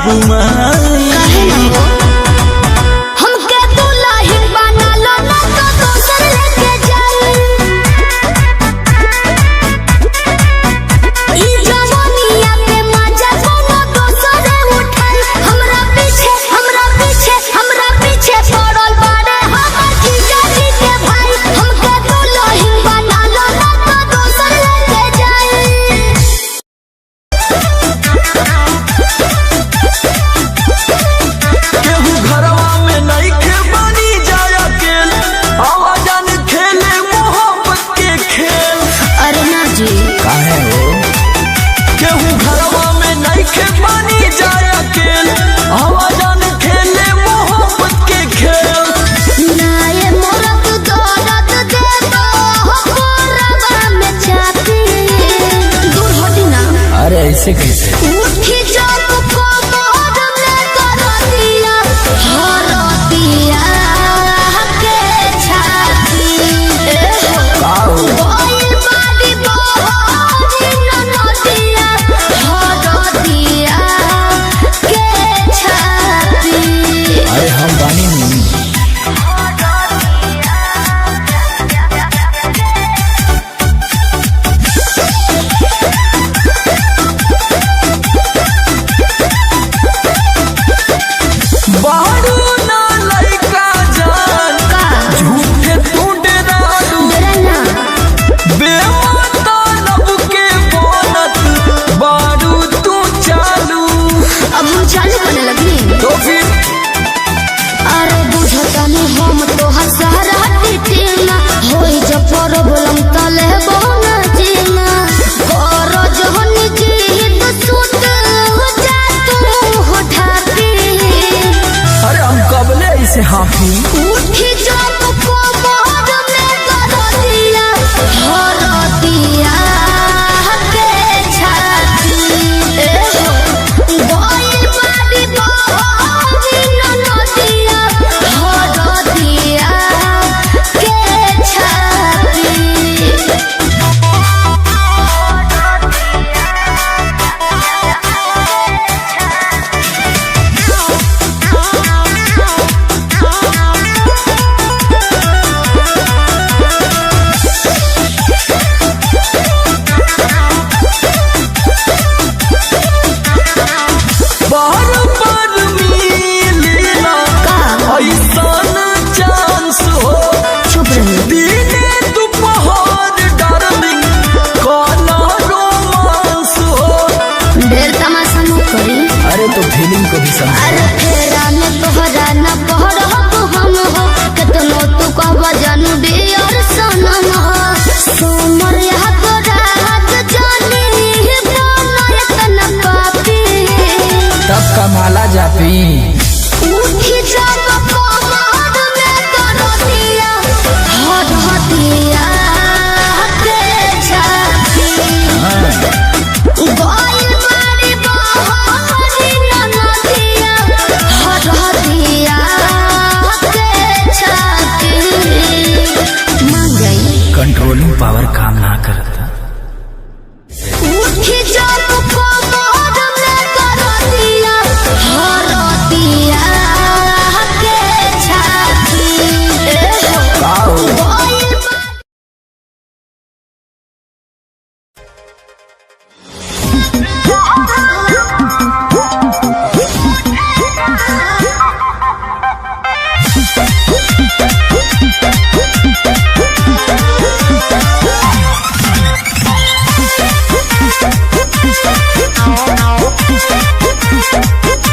बाबू माई। ऐसे कैसे अरे हम बानी से हाफी उठी जब कोमर में करतिया हरतिया के छाती गोइल बाड़ी बाड़ी ननतिया हरतिया के छाती। अरे तो फीलिंग को भी समझ। अरे फेरा में तोहरा न पहरब हम हो कितनो तू कहबा जानू डियर सनम हो सोमर यह तोरा हाथ जानी बनय तना पापी तब का माला जापी उठी जब कोमर में करतिया हरतिया के छाती गोइल बाड़ी बाड़ी ननतिया हरतिया के छाती। मान गई कंट्रोलिंग पावर काम ना करता। उठी जब कोमर में करतिया हरतिया के छाती गोइल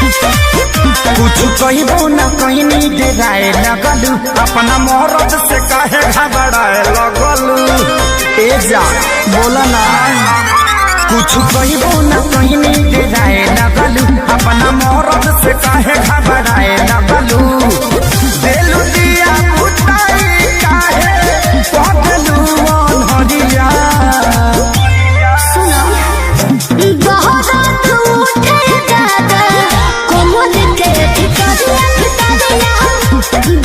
कुछ कहबो न कहनी डेराए लगलू अपना मोहरत से काहे घबराए लगलू। ए जा बोला ना कुछ कहबो न कहनी डेराए लगलू अपना मोहरत से काहे घबराए लगलू। देलू दिया बुताई काहे पगलू अनहरिया सुनो बहुत उठे दादा कोमल के ठिकारिया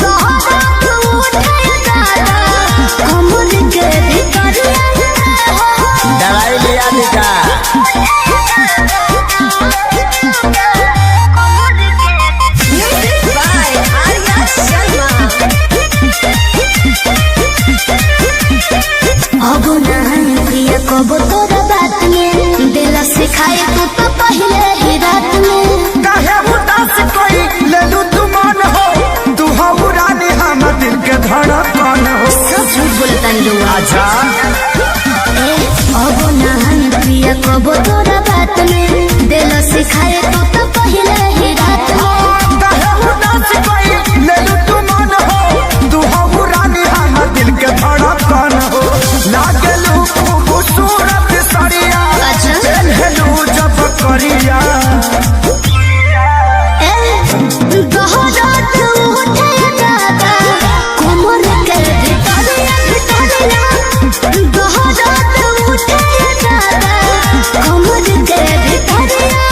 बहुत उठे दादा कोमल के ठिकारिया दवाई लिया दिखा दहरत उठे दादा कमर के भितरिया दहरत उठे दादा कमर के भितरिया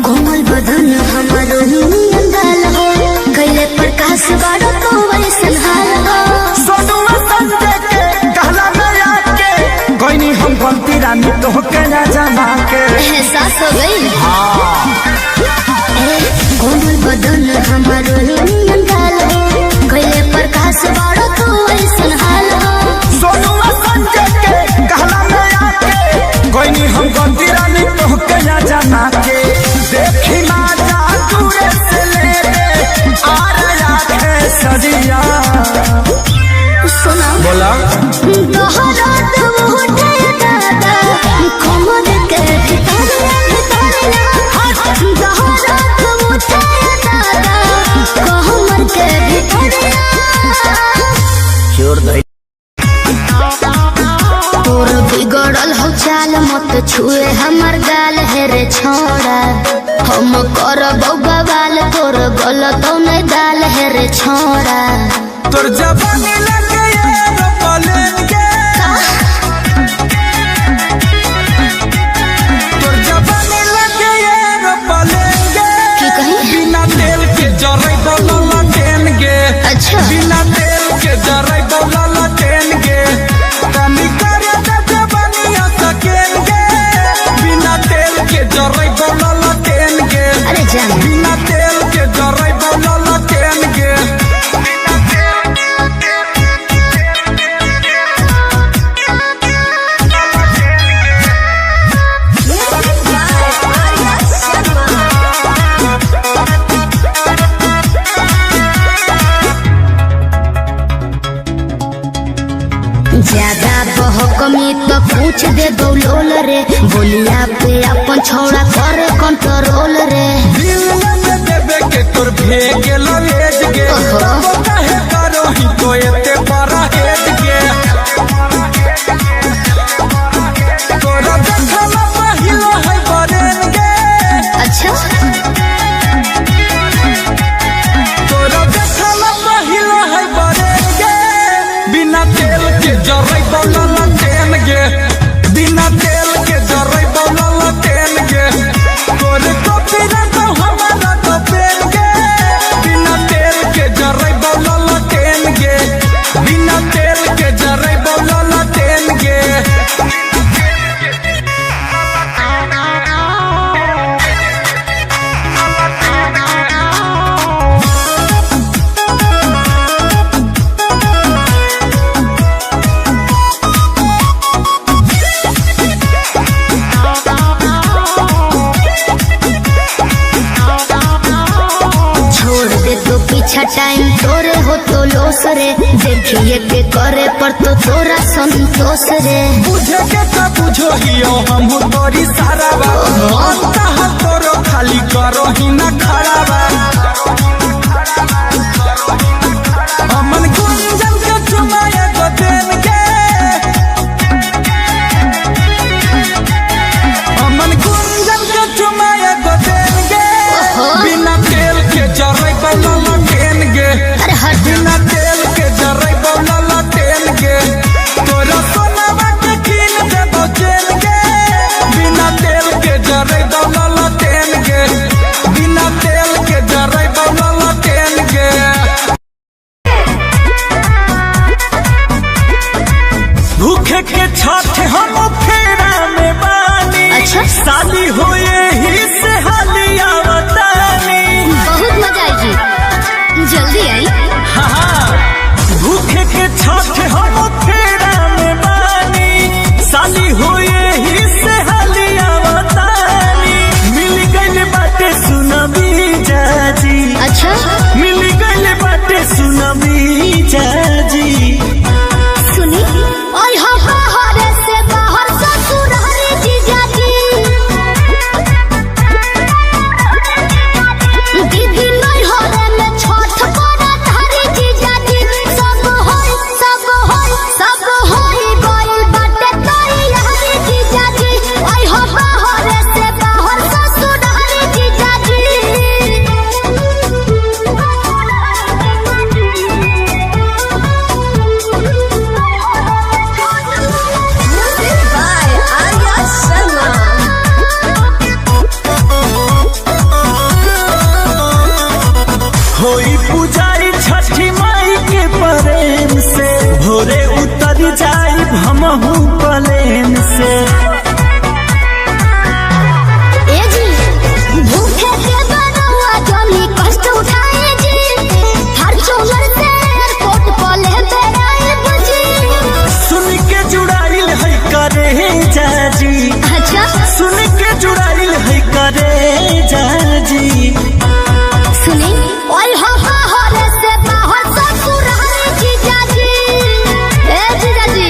कोमल बदन हमारो अंगाल हो कैले प्रकाश बारो तो वैसन हाल हो सोनुआ संजय के कहला में आके कोई हम गलती रानी तो के ना जमा के एहसास हो गई कोमल बदन हमारो अंगाल हो कैले प्रकाश बारो तो वैसन हाल हो सोनुआ संजय के कहला में आके कोई हम गलती रानी तो के ना जमा के देखी ना जा दूरे से ले ले आ रहा है सदिया सुना बोला दहरत उठे दादा कमर के भितरिया दहरत उठे दादा कमर के भितरिया तोर बिगड़ल हो चाल मत छुए हमर गाल है रे छोड़ा हम करब बवाल तोर गलत नहीं दाल है रे छोड़ा तोर जवानी लगे ये पलेंगे तोर जवानी लगे ये पलेंगे की कही बिना तेल के जरे बोला टेनगे अच्छा बिना तेल के जरे बोला टेनगे कमी करे तो जवानी सकेंगे बिना तेल के जरे बोला टेनगे अरे जान बिना तेल के जरे बोला टेनगे ज्यादा बहकमी तो पूछ दे दौलोल रे बोलिया पे अपन छौड़ा करे कंट्रोल रे दिल में देवे के तोर भेगे लवेज गे ओहो। काहे करो ही तो एते बड़ा हेज गे तोरा देखला पहिलो है बरेन गे अच्छा तोरा देखला पहिलो है बरेन गे बिना तेल के जरै बोला टेन गे बिना तेल के जरै बोला टेन गे तोरे कॉपी रखो हमारा तो पेन गे बिना तेल के जरै बोला टेन गे बिना तेल के जरै बोला टेन गे छोड़ दे तो पीछा टाइम तोरे हो तो लोस रे देखिए के करे पर तो तोरा संतोष रे बुझे के तो बुझो हियो हम तोरी सारा बा अंतः तोरो खाली करो ही ना खड़ा बा हमन गुंजन के चुमाए तो देन के हमन गुंजन के चुमाए तो देन के बिना तेल के जरै बोला टेन गे अरे हट बिना तेल के जरै बोला टेन गे तोरा सोनावा के कीन देबो चेन गे बिना तेल के जरै बोला टेन गे बिना तेल के होई पुजारी छठी माई के प्रेम से, भोरे उतर जाई हमहू प्लेन से। भूखे के बनवा जमी कष्ट उठाए जी, फॉर्च्यूनर से एयरपोर्ट पर ले बेराए बुझी। सुन के जुड़ाइल है करे जाजी, अच्छा सुन के जुड़ाइल है करे जाजी। सुनी ओए हो हरे से बाहर ससुराल जीजाजी, ए जीजाजी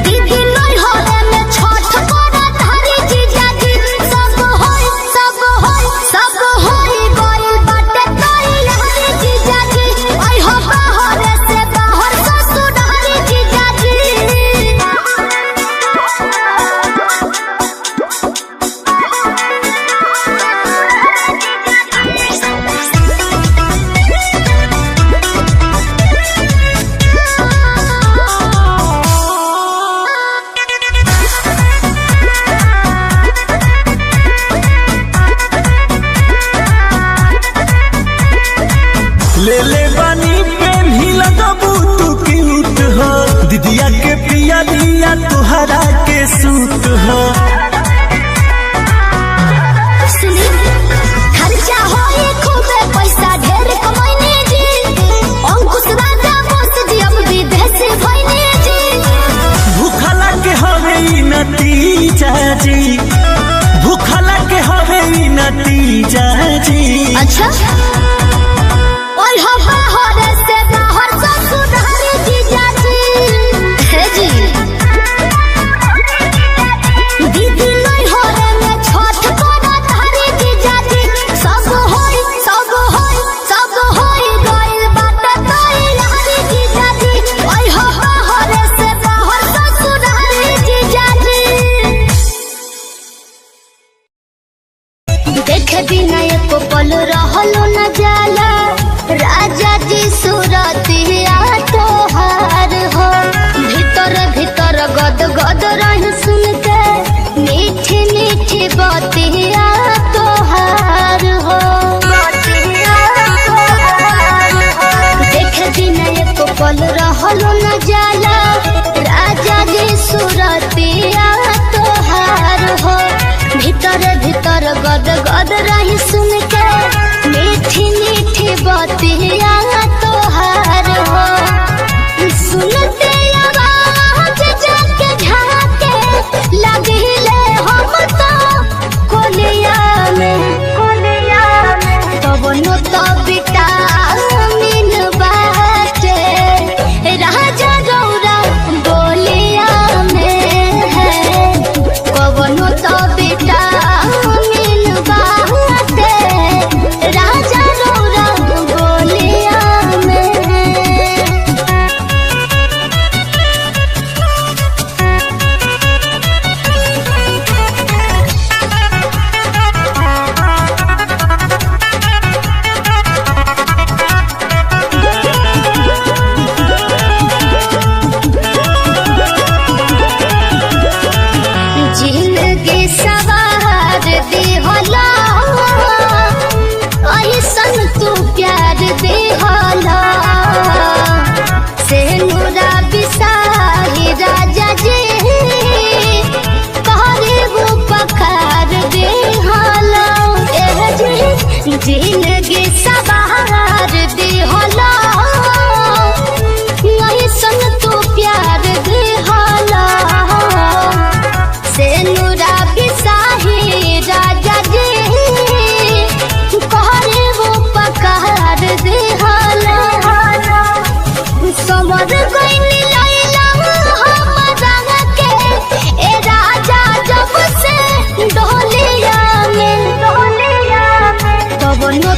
दीदी नई होले में छठ करा धारी जीजाजी। सब होई गइल बाटे तैयारी जीजाजी। ओए हो हरे से बाहर ससुराल जीजाजी। ले ले बानी पे भी लगबू तू क्यूट हो, दीदिया के पिया लिया तुहरा के सूट हो। सुनी खर्चा होए खूबे पैसा ढेर कमाइने जी, अंकुश राजा बस जी अब विदेश भइने जी। भूखला के हवे ई नतीजा जी, भूखला के हवे ई नतीजा जी। अच्छा ओए हो हरे से बाहर ससुराल जीजाजी। हे जी दीदी नई होले में छठ करा धारी जीजाजी। सब होई गइल बाटे तैयारी जीजाजी। ओए हो हरे से बाहर ससुराल जीजाजी। देख बिना एको पल रहलो न जाला, राजा जी सूरतिया तोहार हो। भीतर भीतर गद गद रही सुन के, मीठी मीठी बतिया तोहार हो। देख बिना एको पल रहलो न जाला, राजा जी सूरतिया तोहार हो। भीतर भीतर गद गद रही सुन के, मीठी मीठी बतिया तोहार हो। सुनते आवाज जाके झाके लगिले हम तो कोलिया में तब नो तो विटामिन बाटे राजा गौरा बोलिया में है। कवनो तो विटामिन बाटे राजा गौरा बोलिया में। जिंदगी सवार दिहला, ऐसन तू प्यार दिहला। से नूरा बिसाही राजा जी, कहरे पखार दिहला। जिंदगी सवार दिहला, ऐसन तू प्यार दिहला। से नूरा बिसाही राजा जी, कहरे पखार दिहला। समर गइनी लैला हमरा के, ए राजा जब से डोलिया में तब नो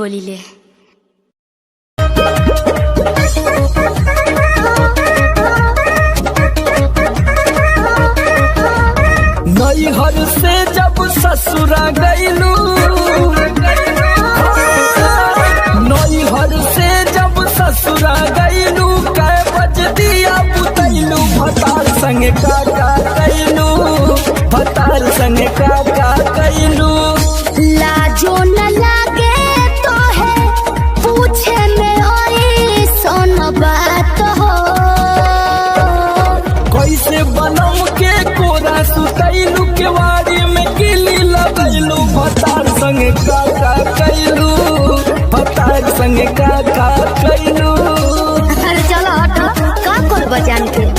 बोली ले। नैहर से जब ससुरा गईलू, नैहर से जब ससुरा गईलू, कै बज दिया बुतैलू, भतार संग का कैलू, भतार संग का कैलू। लाजो न लागे तो है पूछे में ओई सोन बात हो। कैसे बनम के कोरा सुतैलू, केवाड़ी में किली लगैलू, भतार संग का कैलू, भतार संग का कैलू। अरे चलो हटो, का कर बजान के।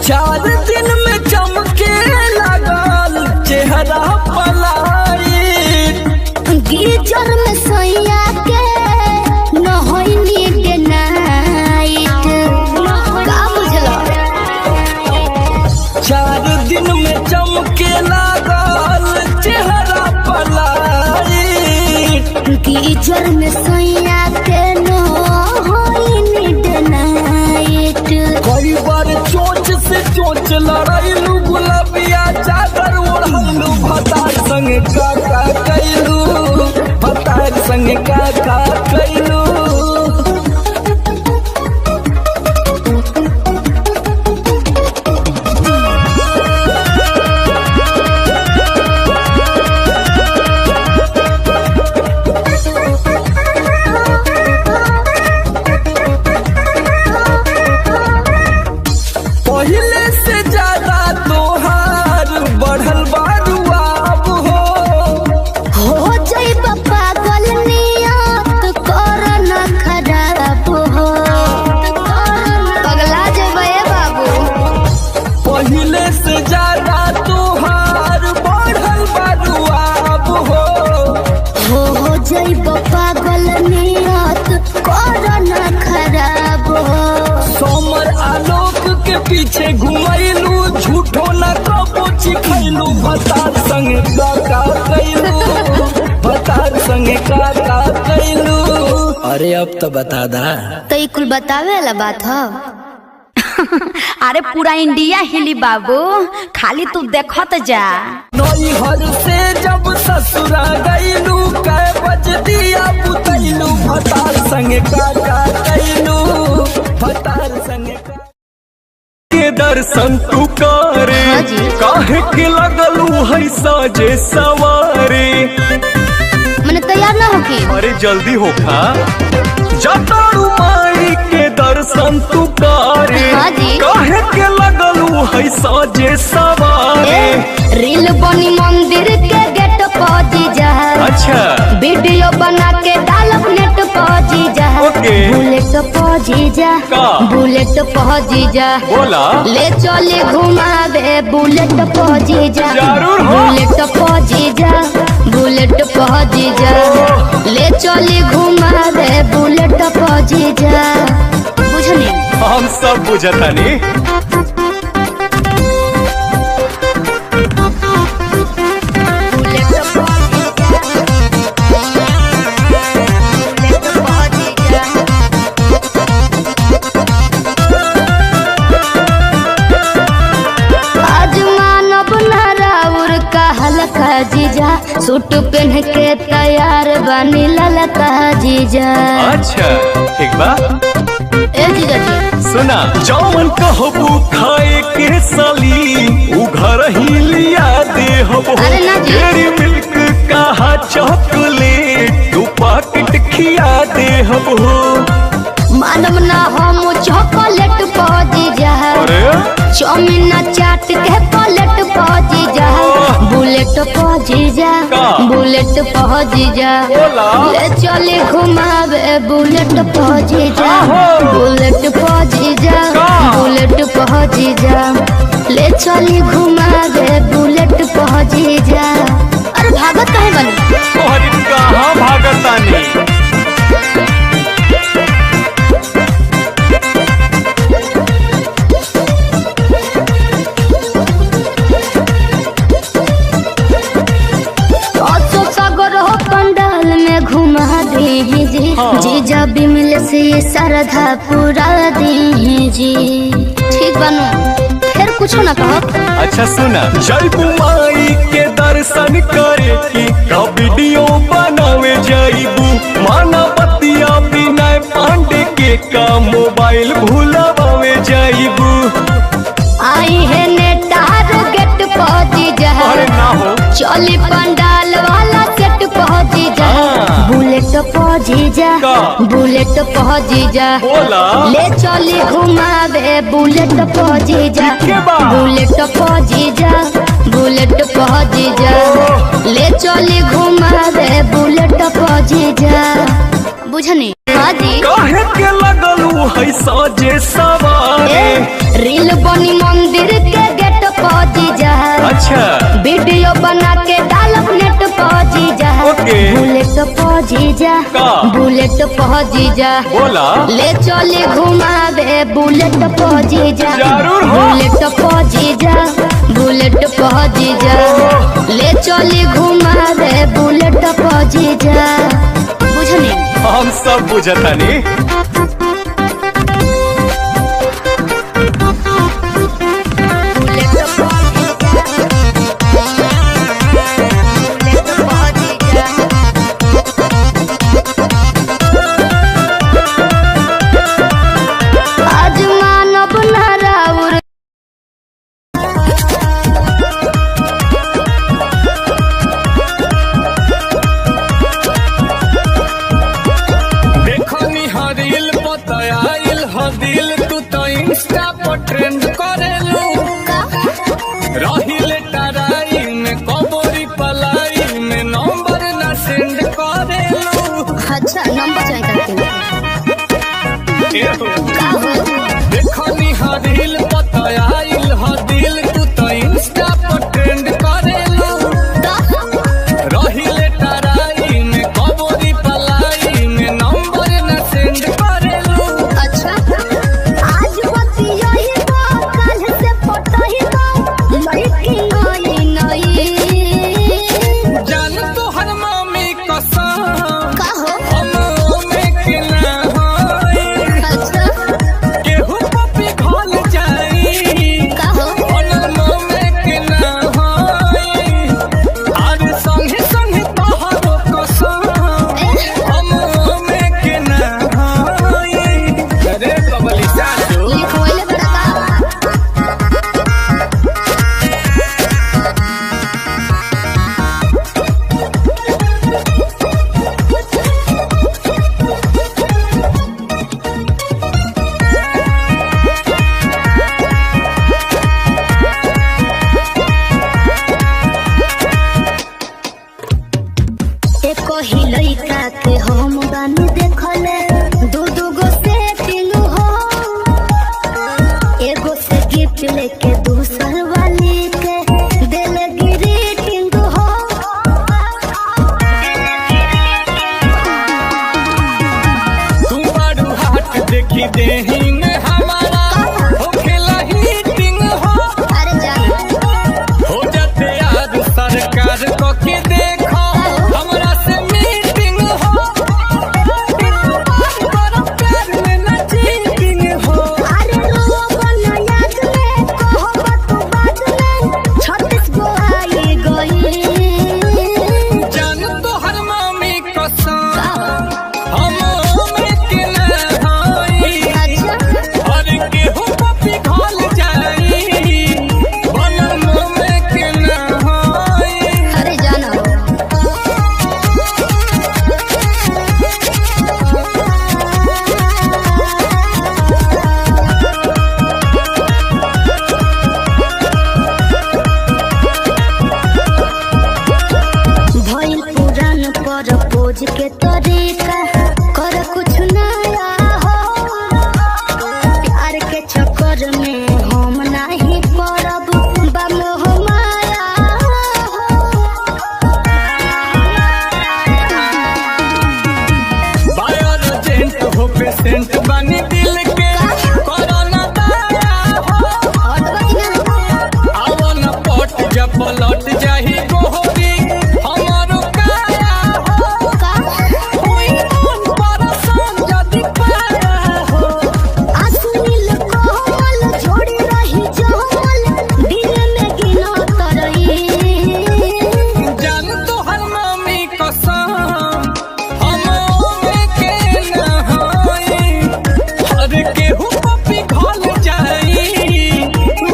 चार दिन में चमके लगल चेहरा पलाई, गीजर में सैया के नहैनी के नाइट। का बुझलो? चार दिन में चमके लगल चेहरा पलाई, गीजर में सैया के नहैनी के नाइट। कई बार चोंच से चोंच लड़ैलू, गुलाबिया चादर ओढ़लू, भतार संग का कैलू, भतार संग का कैलू। पहले से ज्यादा तोहार बढ़ल बारुआब हो जाइब पागल नियत कर न खराब हो। पगला जेबे बाबू। पहले से ज्यादा तोहार बढ़ल बारुआब हो जाइब पागल नियत कर न खराब हो। सोमर आलोक के पीछे घुमैलू, झूठो न कबो चिखैलू, भतार संग का कैलू, भतार संग का कैलू। अरे अब तो बता दा। तो ई कुल बतावे वाला बात हो। अरे पूरा इंडिया हिली बाबू, खाली तू देखत जा। नैहर से जब ससुरा गईलू, कै बज दिया बुतैलू, भतार संग का कैलू, भतार संग के दर्शन तू करे, हाँ जी। काहे के लगलू है साजे सवारे। मैंने तैयार ना होके। अरे जल्दी होखा, जटारू माई के दर्शन तू करे, हाँ जी। काहे के लगलू है साजे सवारे। रील बनी मंदिर के गेट पहुंची जा। अच्छा वीडियो बना के डालब नेट पहुंची जा। ओके। बुलेट पहुंची जा, का? बुलेट पहुंची जा। बोला ले चले घुमावे, बुलेट पहुंची जा। जरूर हो। बुलेट पहुंची जा, बुलेट पहुंची जा। ले चले घुमावे, बुलेट पहुंची जा। बुझनी? हम सब बुझतानी। जीजा सूट पहन के तैयार बनी ललका जीजा। अच्छा ठीक बा। ए जीजा जी सुना, जौन कहबू खाए के साली, उ घर ही लिया दे हबो। अरे ना जी। डेरी मिल्क कहा चॉकलेट, तू पाकिट खिया दे हबो। मानव ना हम चॉकलेट पौजी जा। अरे चौमिन चाट के पलट पहुंची जा। बुलेट पहुंची जा, का? बुलेट पहुंची जा। बोला। ले चले घुमावे, बुलेट पहुंची जा। आहो। बुलेट पहुंची जा, का? बुलेट बुलेट पहुँची जा, ले चली घुमा दे बुलेट पहुँची जा। अरे भागत काहे बनी? तोहरी कहाँ भागतानी? पंडाल में घुमा दे जी, जीजा बिमल से श्रद्धा पूरा दे जी। ठीक बनू, फिर कुछ ना कहो। अच्छा सुना, जयबू माई के दर्शन करे की का वीडियो बनावे जाइबू, माना बतिया विनय पांडे के का मोबाइल भूलावे जाइबू। आई है नेटार गेट पहुँची जा, अरे ना हो चली पंडाल वाला सेट पहुँची जा। बुलेट पहुँची जा, बुलेट पहुँची जा, बोला ले चली घुमावे बुलेट पहुँची जा। बुलेट पहुँची जा, बुलेट पहुँची जा, ले चली घुमावे बुलेट पहुँची जा। बुझनी हाजी काहे के लगलू है साजे सवारे? रील बनी मंदिर के गेट पहुँची जा। अच्छा वीडियो बना के डालब नेट पहुँची जा। बुलेट पहुँची जा, बुलेट पहुँची जा, बोला ले चले घुमावे बुलेट पहुँची जा। जरूर हो। बुलेट पहुँची जा, बुलेट पहुँची जा, ले चले घुमावे बुलेट पहुँची जा। बुझनी हम सब बुझतानी। ट्रेंड करेलू रहिले टराई में कबोरी पलाई में नंबर ना सेंड करेलू। अच्छा नंबर चाहिए देखो निहारिल पतायाइल ह दिल तू तो इंस्टा पर ट्रेंड करेलू रहिले टराई में कबोरी पलाई में नंबर ना सेंड करेलू। अच्छा आज बतिया ही तो कल से फोटो ही तो लड़की नई नई जान तो हर मम्मी कसम कहो हम में के ना होई। अच्छा केहू पपी घोल जाई कहो ओनर में के ना होई। आज संगे संगे तोहरो कसम हम में के ना होई। अरे कबली सासू लिखवाइले बता एको ही लइका के हम बानी देखले दू दू गो सेटिंग हो। एगो से गिफ्ट लेके दूसर वाली के देले ग्रीटिंग हो। तू बारू हाथ देखी देही में हमारा होखेला हीटिंग हो। अरे जान हो जाते यार सरकार को के देखो हमरा से मीटिंग हो। बड़ा प्यार में ना चीटिंग हो। अरे रो बना याद में कहो तू बात में 36 गो आई गई। जान तो हर मम्मी कसम हम में के ना होई। अच्छा पेशेंट बनी दिल के कोरोना दाया हो आओ न पट जब पलट जाही गोहरी हमारो काया हो कोई मन परसान जदी पाया हो असुनिल कोमल जोड़ी रही जमल दिल में गिनो तरई जान तोहर मम्मी कसम हम के नहाई हर केहू पपी घल जाई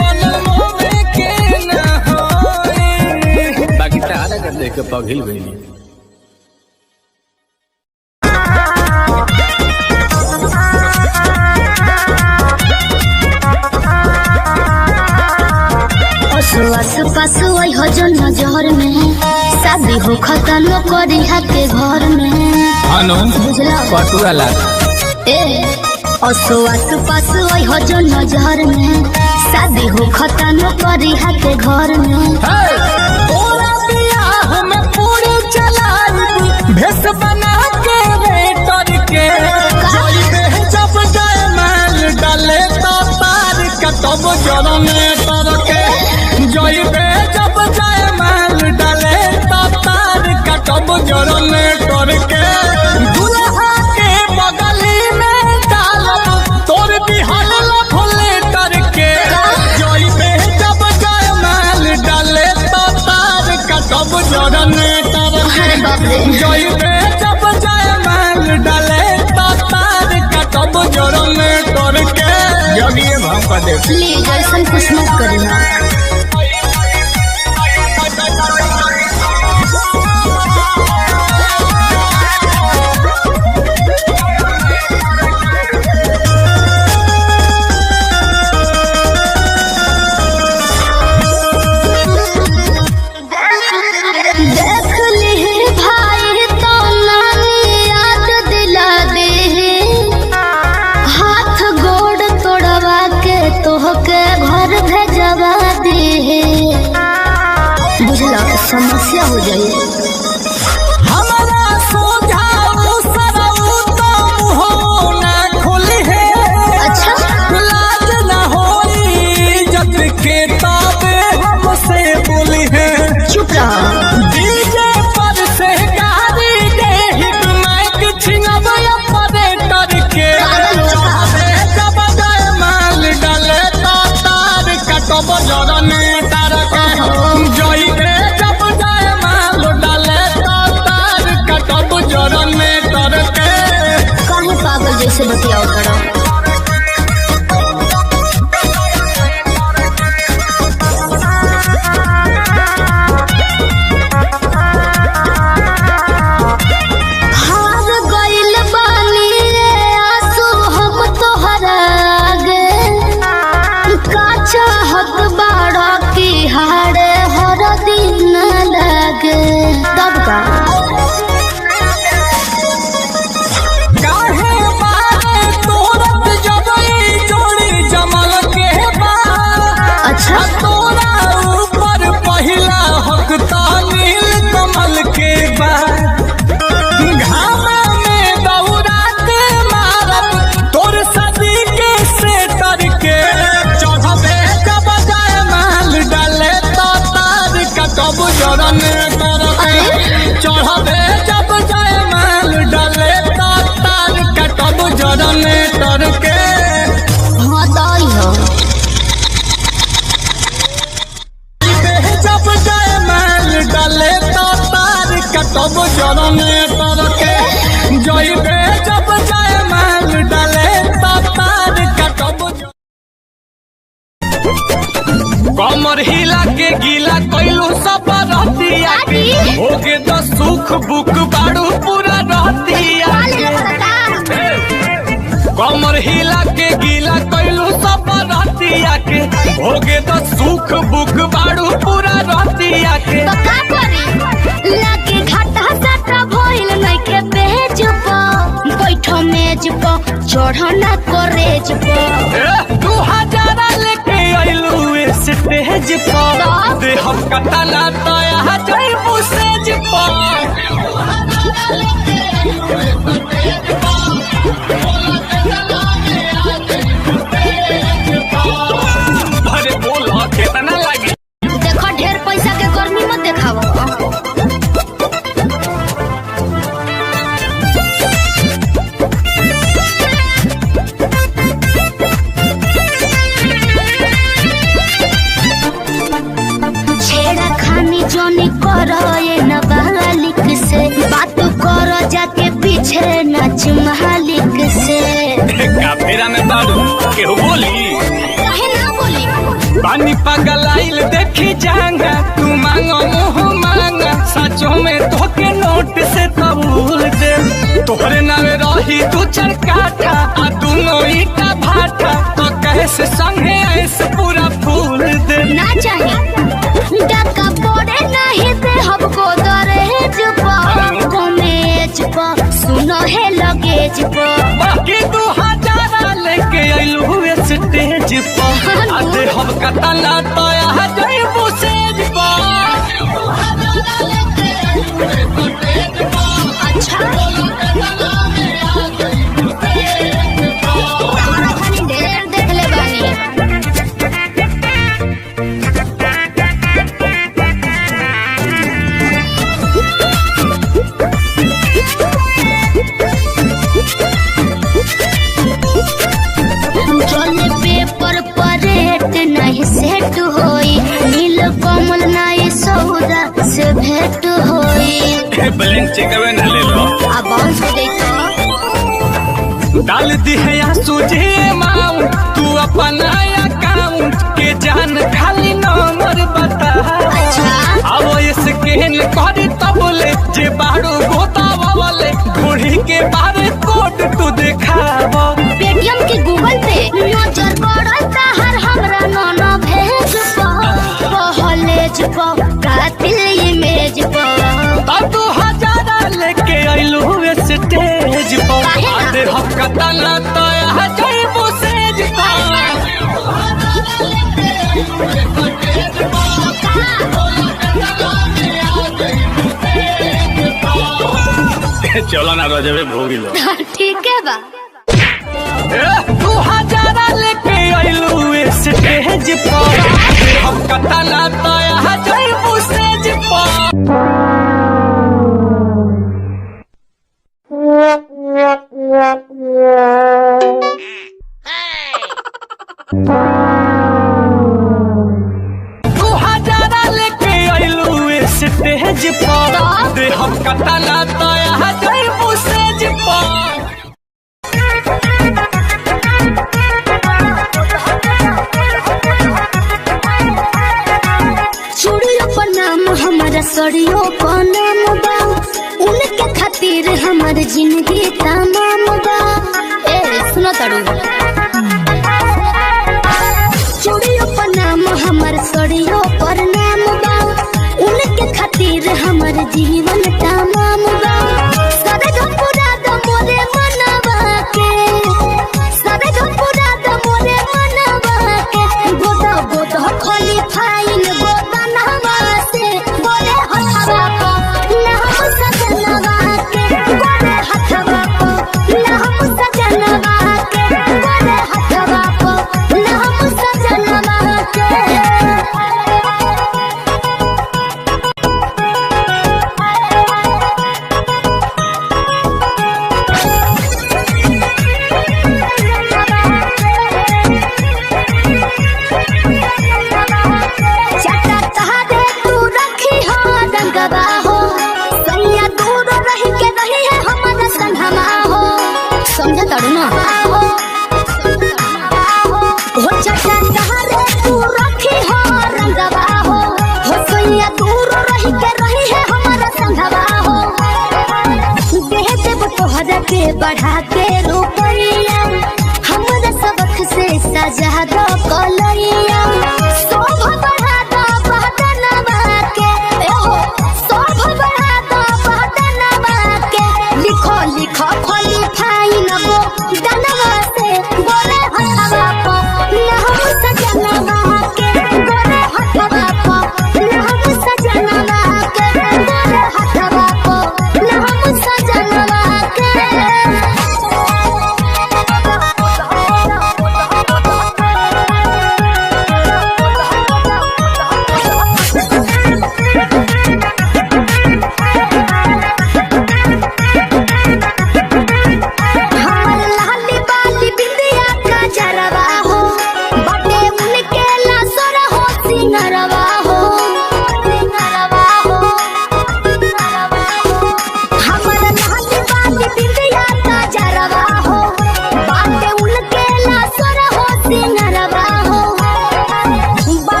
बनल मम्मी के नहाई बाकी तारा कर देख के पघिल गई आस पास वही हो जो नजर में शादी हो खत्म करी के घर में अनु बुझला पटुआ ला ए आस पास वही हो जो नजर में शादी हो खत्म करी के घर में तोरा बियाह में पूरी चलाई भेस बना के वेटर के जोई में जब जाए माल डाले तो तार का तब जड़ में तर के जोई में जब जाए माल डाले तो तार का तब जड़ में तर के दुल्हा के बगली में डालब तोर बिहार भोले तर के जोई में जब जाए माल डाले तो तार का तब जड़ में तर अरे बाप रे जोई में जब जाए माल डाले तो तार का तब जड़ में तर के जगिए भाव का दे प्लीज ऐसा कुछ मत करना देख ली भाई तो नानी याद दिला दे हाथ गोड़ तोड़वा के तोहके घर भेजवा दे बुझला समस्या हो जाए हमारा सोझाऊ सरऊ तो मुहो ना खुली है अच्छा लाज ना होई जब के ताबे हमसे बोली है चुप रहा डीजे पर से गाड़ी दे हिट माइक छिनब ऑपरेटर के चाहे जब जाए माल डाले तो तार कटब जरने तार के जोई के जब जाए माल डाले तो तार कटब जरने तार के काहे पागल जैसे बतियाओ करो हार गइल बानी रे आंसू हम तोहरा आगे का चाहत बाड़ा की हारे हर दिन लगे तब का काहे मारे तोरत जबई जोड़ी जमल के बा अच्छा तोरा ऊपर पहिला हक नील कमल के बा घामा में दौड़ा के मारब तोर सदी के सेटर के चढ़बे जब जाए माल डाले तो तार कटब जरन कर चढ़बे जब जाए माल डाले तो तार कटब जरन तर के हाँ दाई हो जब जाए माल डाले तो तार कटब जरने तर के जोई में जब जाए माल डाले तो तार कटब कमर हिला के गीला कैलू सब रहतिया के होगे तो सुख बुक बाड़ू पूरा रहतिया के कमर हिला के गीला कैलू सब रहतिया के होगे तो सुख बुक बाड़ू पूरा रहतिया के तो का करी लागे घाटा साटा भइल नइखे पेज पर बैठो मेज पर चढ़ना करेज पर 2000 लेके आइलू स्टेज पर दे हम कतला तया जइबू सेज पर केहू बोली काहे ना बोली। पानी पगलाइल देखी जांगा तू मांगो मुँह मांगा सचो में धोके नोट से कबूल दे तोहरे नावे रही तू चरकाटा आ दोनों ईटा भाटा तो कैसे संगे ऐसे पूरा फूल दे ना चाहिए डका पड़े नहीं दे हमको दरहेज पर कमेज पर सुनो है लगेज पर बाकी 2000 लेके आइलू हुए स्टेज पर आधे हम कतला तो यहाँ जाइबू सेज पर अच्छा ढेर देख ले बानी चले पेपर परेट नहीं सेट होई नील कमल नहीं सौदा से भेंट होई ब्लैंक चेक ना ले लो अब बाउंस हो गई तो डाल दी है या सूझे अमाउंट तू अपना अकाउंट के जान खाली नंबर बता अच्छा अब स्कैन कर तबले जे बारू गोतावा वाले घोड़ी के बारे कोड तू दिखाव पेटीएम के गूगल पे नजर पड़ता हर हमरा नाना भेज पहलेज पर कातिल इमेज पर तब 2000 लेके आइलू हुए स्टेज पर काहे ना? आधे हम कतला तो यहाँ जाइबू सेज चलो ना रजबे भोगी लो ठीक है बा 2000 लेके आइलू स्टेज पर हम कतला तो यहाँ जाइबू सेज पर लेके आइलू स्टेज पर दे हम कतला तो यहाँ जाइबू सेज पर चूड़ियों पर नाम हमारा सड़ियों पर नाम बा उनके खातिर हमार जिंदगी तमाम बा ए सुनो तड़ू चूड़ियों पर नाम हमार सड़ियों पर नाम बा उनके खातिर हमार जीवन तमाम बा सारे धपुरा द मोरे मनवा के सारे धपुरा द मोरे मनवा के गोदा गोदा खाली फाइन गोदा नहवा से बोले हथवा को ना हम सजनवा के बोले हथवा को ना हम सजनवा के बोले हथवा को ना हम सजनवा के चटा तहरे तू रखी हो रंगवा हो सैया दूर रही के रही है हमारा संगमा हो समझ तड़ू ना हो चटा तहरे तू रखी हो रंगवा हो सैया दूर रही के रही है हमारा संगवा हो देह देव तोहरा के बढ़ा के रुपैया हमारा सबक से सजा दो कलैया शोभा बढ़ा दो बहदनवा के शोभा बढ़ा दो बहदनवा के लिखो लिखो खोली फाइन गो दनवा से बोले हथवा को ना हम सजनवा के बोले हथवा को ना हम सजनवा के बोले हथवा को ना हम सजनवा के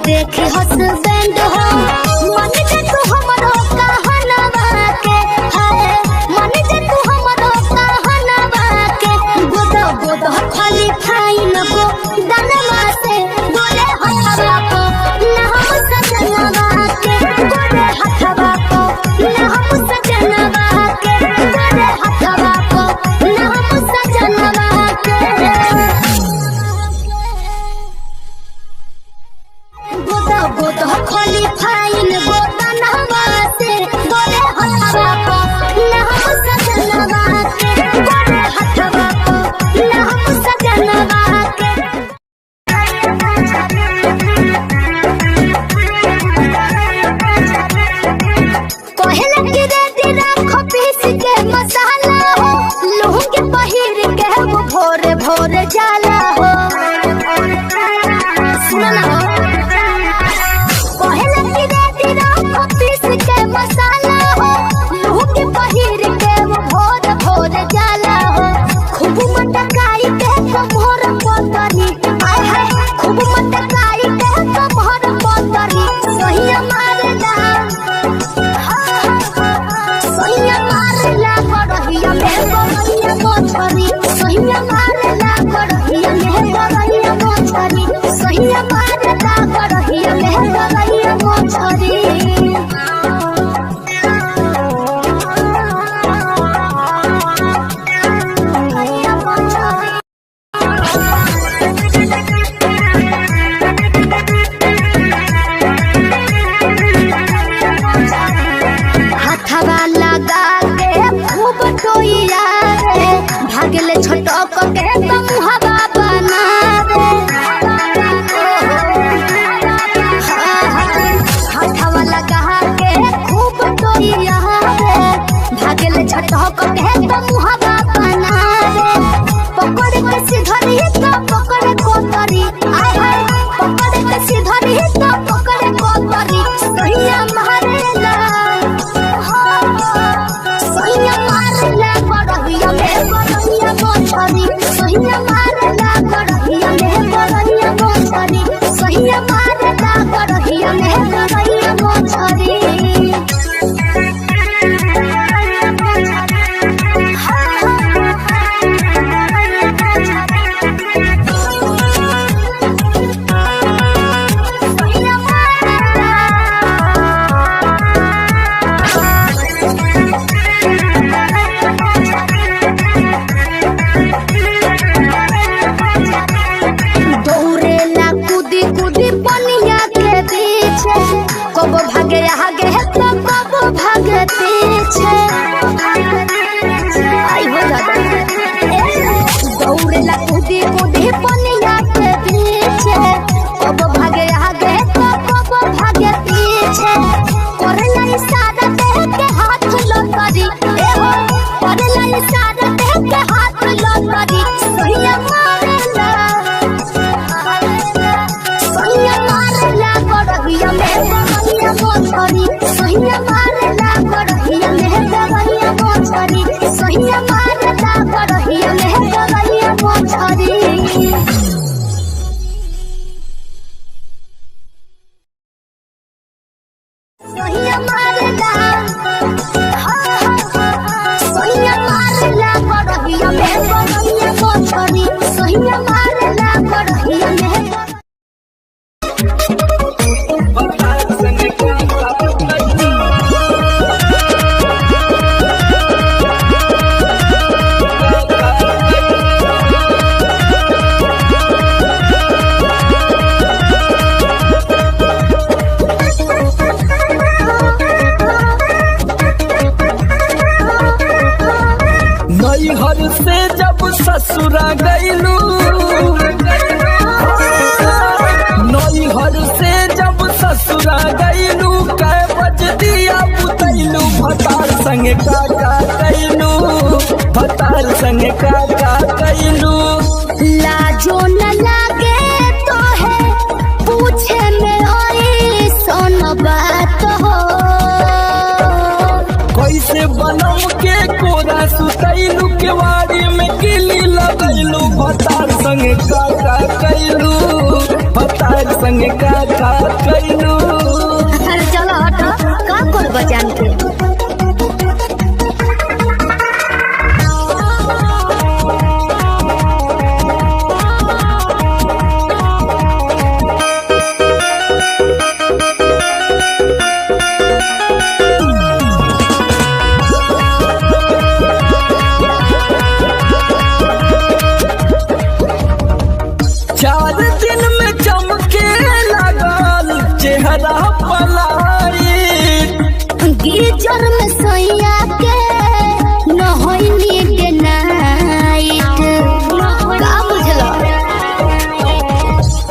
देखे हस्बैंड हो मन जे तू हमरो कहनवा के है मन जे तू हमरो कहनवा के गोदा गोदा खाली फाइन को दनवा से बोले हथवा को ना हम सजनवा के बोले हथवा को ना हम सजनवा के बोले हथवा को ना हम सजनवा के गोदा गोदा खाली फाइन गोदा नहवा से बोले हथवा को ना हम सजनवा के बोले हथवा को ना हम सजनवा के कहला कि रेडी राखो पीस के मसाला हो लहंगे पहिर के वो भोरे भोरे जाला हो सुना ना कहला कि रेडी राखो पीस के मसाला हो लहंगे पहिर के वो भोरे भोरे जाला हो खूब मटकाई के कमर पतरी आय हाय खूब मटकाई के कमर पतरी सही मारला सहिया मारला करहिया में करहिया मोछरी सहिया मारला करहिया में करहिया मोछरी सहिया मारला करहिया में करहिया मोछरी हथवा लगा के खूब टोइया रे भागले छटक के मुहवा बना रे हथवा लगा के खूब टोइया रे भागले छटक के मुहवा बना रे पकड़ के सिधरी तो पकड़ कोतरी आय हाय पकड़ के सिधरी तो पकड़ कोतरी सहिया मारेला सहिया मारला करहिया में करहिया मोछरी सहिया मारला करहिया में करहिया मोछरी सहिया मारला करहिया में करहिया मोछरी दौड़ेला कूदी कूदी पनिया के पीछे कब भागे आगे तो कब भागे पीछे आई हो दादा दौड़ेला कूदी कूदी पनिया के पीछे कब भागे आगे तो कब भागे पीछे करेला इशारा देह के हाथ लो करी ए हो करेला इशारा देह के हाथ लो करी सहिया मारेला सहिया मारला करहिया में करहिया मोछरी सहिया मारला करहिया में करहिया मोछरी सहिया मारला करहिया में करहिया मोछरी सहिया मारला सहिया मारला करहिया में करहिया मोछरी सहिया मारला करहिया में नैहर से जब ससुरा गईलू नैहर से जब ससुरा गईलू कै बज दिया बुतैलू भतार संगे काका कैलू भतार संगे काका कैलू लाजो न लागे तो है पूछे में ओए सोन बात हो कैसे बनम के कोरा सुतैलू केवाड़ी में किली लगैलू भतार संगे काका कैलू भतार संगे का कैलू। अरे चलो हटो, का कर बजान के चेहरा पलाई गीजर में सोया के न होई नीड नाइट का बुझलो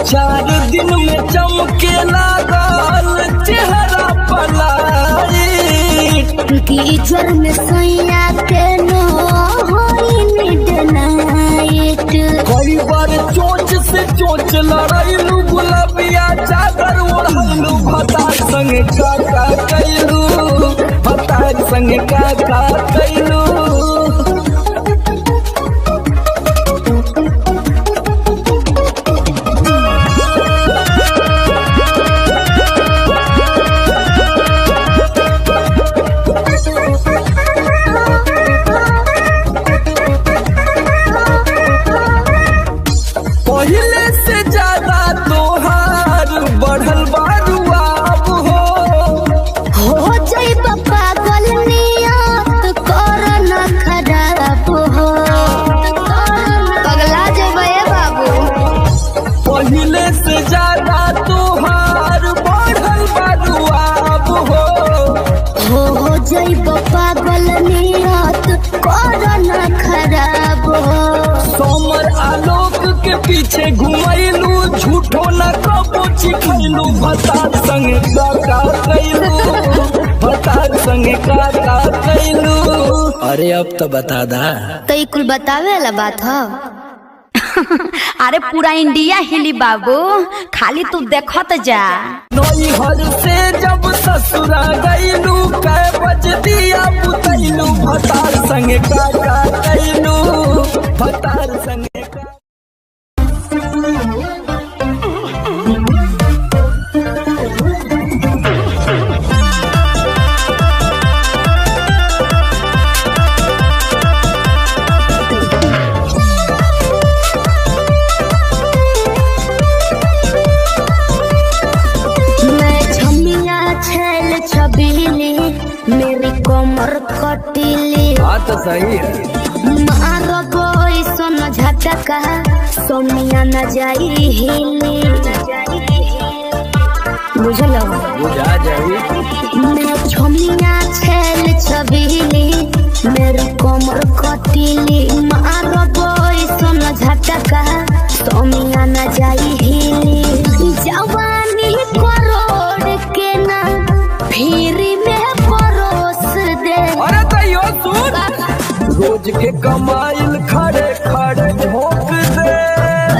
4 दिन में चमके लागल चेहरा पलाई गीजर में सोया के न होई नीड नाइट कई बार चोंच से चोंच लड़ाइलू गुलाबिया चादर ओढ़लू भतार संगे का कैलू भतार संगे का कैलू। पहले से ज्यादा तोहार बढ़ल बारुआब हो जाई पागल नियत कर न खराब हो पगला जेबे बाबू पहले से ज्यादा तोहार बढ़ल बारुआब हो जाई पागल नियत कर न खराब हो सोमर आलोक के पीछे घुमैलू झूठो न कबो चिखैलू भतार संगे का कैलू भतार संगे का कैलू। अरे अब तो बता दा तो कुल बतावे वाला बात हो। अरे पूरा इंडिया हिली बाबू, खाली तू देखत जा। नैहर से जब ससुरा गईलू कै बज दिया बुतैलू भतार संगे का कैलू भतार संगे का। मेरी कमर कटीली बात सही है मारो कोई सोन झटका सोमिया न जाई हिली बुझलो बुझा जाई मैं छोमिया छेल छबीली मेरी कमर कटीली मारो कोई सोन झटका सोमिया न जाई हिली जवानी करोड़ के ना फिर रोज के कमाइल खड़े खड़े ठोक दे।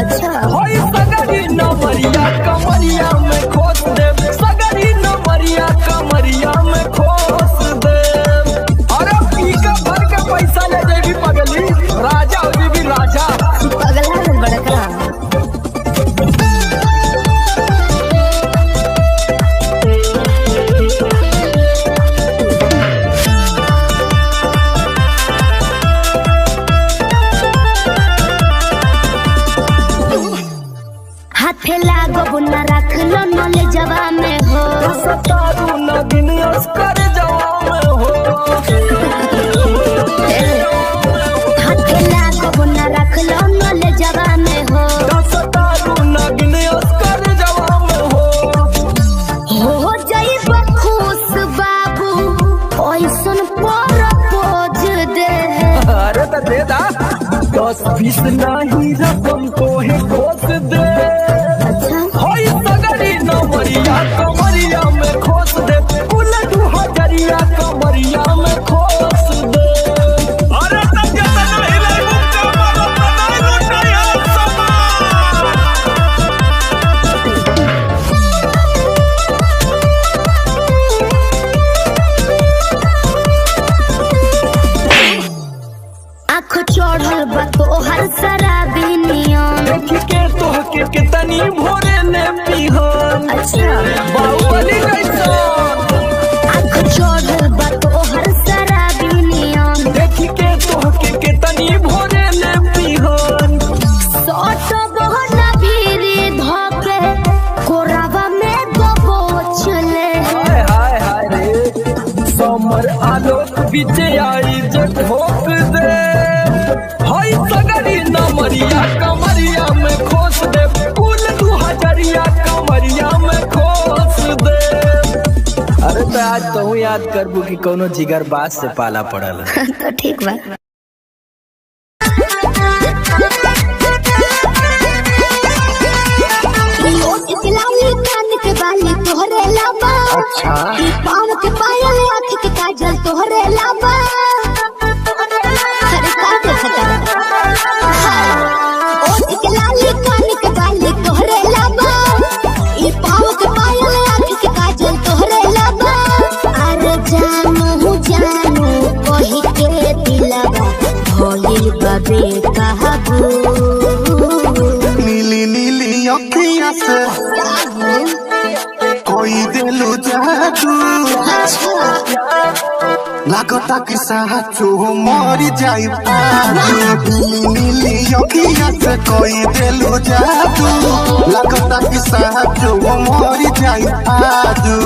अच्छा होई सगरी नमरिया कमरिया में खोस दे सगरी नमरिया कमरिया में खोस दे। अरे पी का भर के पैसा ले जाएगी पगली राजा होगी भी राजा पगला है बड़का। हाथे लागो न रख लो नले जवा में हो सतारू न दिन अस्कर जवा में हो हाथे लागो न रख लो नले जवा में हो सतारू न दिन अस्कर जवा में हो जाई बखुश बाबू ओइसन पर पोज दे। अरे तो दे दा 10-20 नहीं रकम को है खोस दे। होई सगरी नमरिया कमरिया में खोस दे उलट हजरिया कमरिया में खोस दे। अरे तब ये तो नहीं ले कमर नहीं लुटाया आँख चढ़ल बा तोहर शराबी नियम देख के तोहके कितनी भोरे ने पीह बाहुबली कैसा आँख चढ़ल बा तोहर शराबी नियम देखी के तोहके केतनी भोरे ले पिहन सट बहना भीरी धके कोरावा में दबोच ले हाय हाय हाय रे समर आलोक बीच आई जे ठोक दे हाय सगरी नमरिया कमरिया में खोस दे कुल 2000 कमरिया में खोस दे। अरे तो आज कहूँ याद करबू कि कोनो जिगर बास से पाला पड़ल तो ठीक बा लाली कान के बाली तोहरे लाबा अच्छा पाँव के पायल आँख के काजल तोहरे लाबा अरे का देखता ओठ के लाली कान के बाली तोहरे लाबा ई पाँव के पायल आँख के काजल तोहरे लाबा अरे जानू कही के दिलवा भोली बाबे कहबू नीली नीली अखियाँ से कोई दिलु जादू लागता कि साचो मरी जाई नीली नीली अखियाँ से कोई दिलु जादू लागता कि साचो मरी जाई आजू